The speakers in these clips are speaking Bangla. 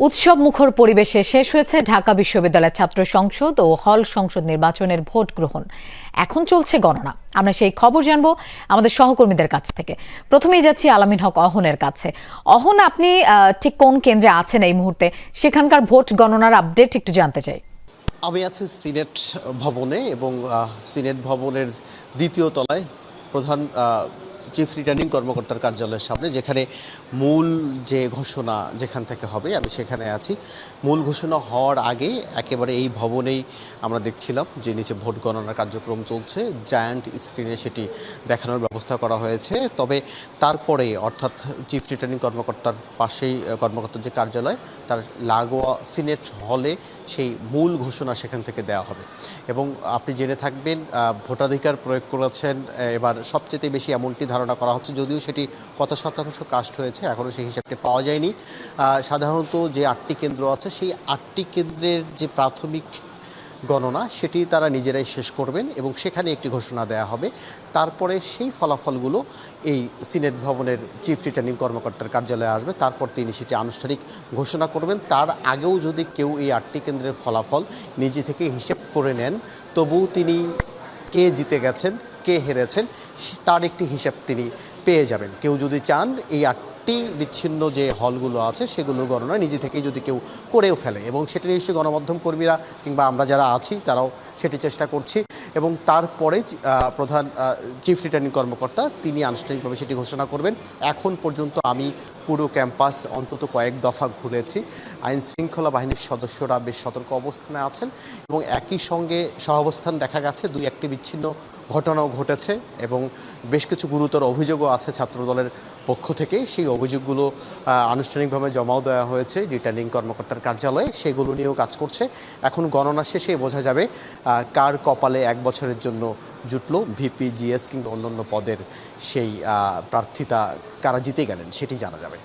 উৎসব মুখর পরিবেশে শেষ হয়েছে ঢাকা বিশ্ববিদ্যালয়ের ছাত্র সংসদ ও হল সংসদ নির্বাচনের ভোট গ্রহণ। এখন চলছে গণনা। আমরা সেই খবর জানবো আমাদের সহকর্মীদের কাছ থেকে। প্রথমেই যাচ্ছি আলামিন হক অহনের কাছে। অহন, আপনি ঠিক কোন কেন্দ্রে আছেন এই মুহূর্তে? সেখানকার ভোট গণনার আপডেট একটু জানতে চাই। আমি আছি সিনেট ভবনে এবং সিনেট ভবনের দ্বিতীয় তলায় প্রধান চিফ রিটার্নিং কর্মকর্তার কার্যালয়ের সামনে, যেখানে মূল যে ঘোষণা যেখান থেকে হবে আমি সেখানে আছি। মূল ঘোষণা হওয়ার আগে একেবারে এই ভবনেই আমরা দেখছিলাম যে নিচে ভোট গণনার কার্যক্রম চলছে। জায়ান্ট স্ক্রিনে সেটি দেখানোর ব্যবস্থা করা হয়েছে। তবে তারপরে অর্থাৎ চিফ রিটার্নিং কর্মকর্তার পাশেই কর্মকর্তার যে কার্যালয়, তার লাগোয়া সিনেট হলে সেই মূল ঘোষণা সেখান থেকে দেওয়া হবে। এবং আপনি জেনে থাকবেন ভোটাধিকার প্রয়োগ করেছেন এবার সবচেয়ে বেশি, এমনটি ধারণা করা হচ্ছে। যদিও সেটি কত শতাংশ কাস্ট হয়েছে এখনও সেই হিসাবটি পাওয়া যায়নি। সাধারণত যে 8টি কেন্দ্র আছে সেই 8টি কেন্দ্রের যে প্রাথমিক গণনা সেটি তারা নিজেরাই শেষ করবেন এবং সেখানে একটি ঘোষণা দেওয়া হবে। তারপরে সেই ফলাফলগুলো এই সিনেট ভবনের চিফ রিটার্নিং কর্মকর্তার কার্যালয়ে আসবে। তারপর তিনি সেটি আনুষ্ঠানিক ঘোষণা করবেন। তার আগেও যদি কেউ এই 8টি কেন্দ্রের ফলাফল নিজে থেকে হিসেব করে নেন, তবুও তিনি কে জিতে গেছেন কে হেরেছেন তার একটি হিসাব তিনি পেয়ে যাবেন। কেউ যদি চান এই 8টি বিচ্ছিন্ন যে হলগুলো আছে সেগুলোর গণনা নিজে থেকেই যদি কেউ করেও ফেলে, এবং সেটি নিশ্চয়ই গণমাধ্যম কর্মীরা কিংবা আমরা যারা আছি তারাও সেটি চেষ্টা করছি। এবং তারপরে প্রধান চিফ রিটার্নিং কর্মকর্তা তিনি আনুষ্ঠানিকভাবে সেটি ঘোষণা করবেন। এখন পর্যন্ত আমি পুরো ক্যাম্পাস অন্তত কয়েক দফা ঘুরেছি। আইন শৃঙ্খলা বাহিনীর সদস্যরা বেশ সতর্ক অবস্থানে আছেন এবং একই সঙ্গে সহাবস্থান দেখা গেছে। 2-1টি বিচ্ছিন্ন ঘটনাও ঘটেছে এবং বেশ কিছু গুরুতর অভিযোগও আছে ছাত্রদলের পক্ষ থেকে। সেই অভিযোগগুলো আনুষ্ঠানিকভাবে জমাও দেওয়া হয়েছে রিটার্নিং কর্মকর্তার কার্যালয়ে, সেগুলো নিয়েও কাজ করছে। এখন গণনা শেষে বোঝা যাবে কার কপালে 1 বছরের জন্য জুটলো ভিপি, জিএস কিংবা অন্যান্য পদের সেই প্রার্থিতা, কারা জিতে গেলেন সেটি জানা যাবে।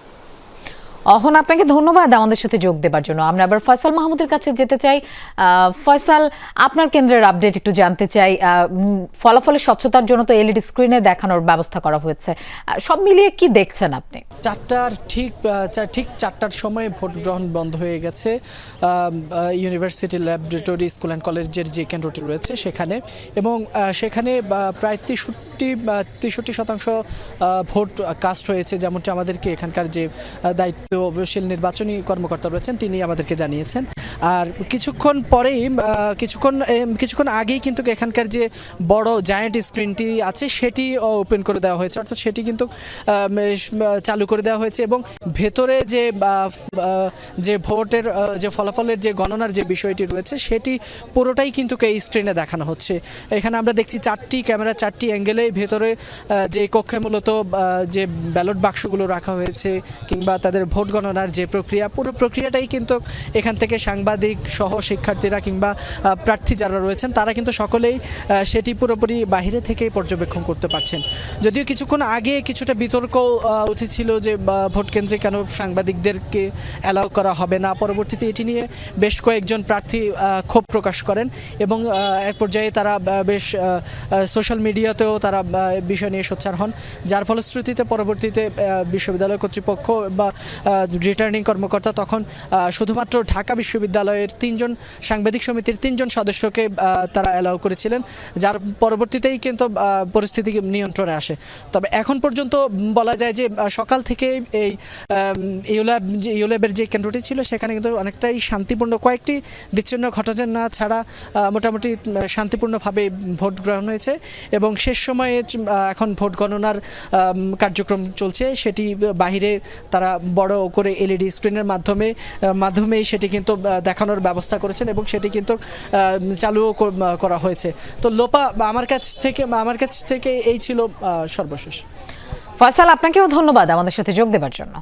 অহন, আপনাকে ধন্যবাদ আমাদের সাথে যোগ দেবার জন্য। আমরা আবার ফয়সাল মাহমুদের কাছে যেতে চাই। ফয়সাল, আপনার কেন্দ্রের আপডেট একটু জানতে চাই। ফলাফলের স্বচ্ছতার জন্য তো এলইডি স্ক্রিনে দেখানোর ব্যবস্থা করা হয়েছে, সব মিলিয়ে কি দেখছেন আপনি? ঠিক 4টার সময় ভোট গ্রহণ বন্ধ হয়ে গেছে ইউনিভার্সিটি ল্যাবরেটরি স্কুল অ্যান্ড কলেজের যে কেন্দ্রটি রয়েছে সেখানে, এবং সেখানে প্রায় 63% ভোট কাস্ট হয়েছে, যেমনটি আমাদেরকে এখানকার যে দায়িত্বশীল নির্বাচনী কর্মকর্তা রয়েছেন তিনি আমাদেরকে জানিয়েছেন। আর কিছুক্ষণ আগেই কিন্তু এখানকার যে বড় জায়ান্ট স্ক্রিনটি আছে সেটি ওপেন করে দেওয়া হয়েছে, অর্থাৎ সেটি কিন্তু চালু করে দেওয়া হয়েছে। এবং ভেতরে যে ভোটের যে ফলাফলের যে গণনার যে বিষয়টি রয়েছে সেটি পুরোটাই কিন্তু এই স্ক্রিনে দেখানো হচ্ছে। এখানে আমরা দেখছি 4টি ক্যামেরা 4টি অ্যাঙ্গেলে ভেতরে যে কক্ষে মূলত যে ব্যালট বাক্সগুলো রাখা হয়েছে কিংবা তাদের ভোট গণনার যে প্রক্রিয়া, পুরো প্রক্রিয়াটাই কিন্তু এখান থেকে সাংবাদিক সহ শিক্ষার্থীরা কিংবা প্রার্থী যারা রয়েছেন তারা কিন্তু সকলেই সেটি পুরোপুরি বাইরে থেকেই পর্যবেক্ষণ করতে পারছেন। যদিও কিছুক্ষণ আগে কিছুটা বিতর্ক উঠেছিল যে ভোট কেন্দ্রে কেন সাংবাদিকদেরকে অ্যালাউ করা হবে না। পরবর্তীতে এটি নিয়ে বেশ কয়েকজন প্রার্থী ক্ষোভ প্রকাশ করেন এবং এক পর্যায়ে তারা বেশ সোশ্যাল মিডিয়াতেও তারা বিষয় নিয়ে সোচ্চার হন, যার ফলশ্রুতিতে পরবর্তীতে বিশ্ববিদ্যালয় কর্তৃপক্ষ বা রিটার্নিং কর্মকর্তা তখন শুধুমাত্র ঢাকা বিশ্ববিদ্যালয়ের 3জন সাংবাদিক সমিতির 3জন সদস্যকে তারা অ্যালাউ করেছিলেন, যার পরবর্তীতেই কিন্তু পরিস্থিতি নিয়ন্ত্রণে আসে। তবে এখন পর্যন্ত বলা যায় যে সকাল থেকে এই ইউল্যাবের যে কেন্দ্রটি ছিল সেখানে কিন্তু অনেকটাই শান্তিপূর্ণ, কয়েকটি বিচ্ছিন্ন ঘটনা ছাড়া মোটামুটি শান্তিপূর্ণভাবে ভোট গ্রহণ হয়েছে। এবং শেষ সময়ে এখন ভোট গণনার কার্যক্রম চলছে, সেটি বাহিরে তারা বড় করে এলইডি স্ক্রিনের মাধ্যমেই সেটি কিন্তু দেখানোর ব্যবস্থা করেছেন এবং সেটি কিন্তু চালুও করা হয়েছে। তো লোপা আমার কাছ থেকে এই ছিল সর্বশেষ। ফয়সাল, আপনাকেও ধন্যবাদ আমাদের সাথে যোগ দেবার জন্য।